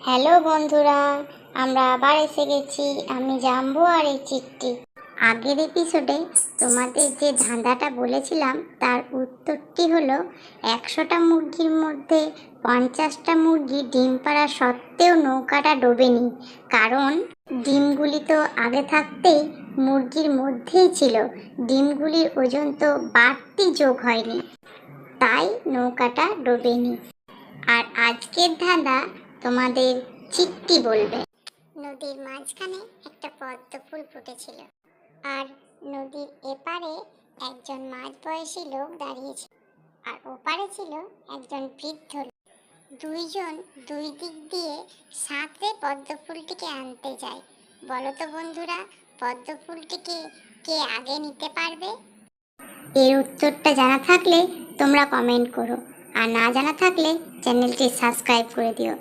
Hello বন্ধুরা, আমরা আবার এসে গেছি। আমি জাম্বু আর এই চিকটি। আগের এপিসোডে তোমাদের যে ধাঁধাটা বলেছিলাম তার উত্তরটি হলো 100টা মুরগির মধ্যে 50টা মুরগি ডিম পাড়া সত্ত্বেও নৌকাটা ডোবেনি, কারণ ডিমগুলি তো আগে থাকতেই মুরগির মধ্যেই ছিল। ডিমগুলির ওজন তো বাড়তি যোগ হয়নি, তাই নৌকাটা ডোবেনি। আর আজকের ধাঁধা তোমাদের চিকটি বলবে। নদীর মাঝখানে একটা পদ্ম ফুল ফুটেছিল, আর নদীর এপারে একজন মাঝবয়সী লোক দাঁড়িয়েছিল, আর ওপারে ছিল একজন বৃদ্ধ লোক। দুইজন দুই দিক দিয়ে সাঁতরে পদ্ম ফুলটিকে আনতে যায়। বলো তো বন্ধুরা, পদ্ম ফুলটিকে কে আগে নিতে পারবে? এর উত্তরটা জানা থাকলে তোমরা কমেন্ট করো, আর না জানা থাকলে চ্যানেলটি সাবস্ক্রাইব করে দিও।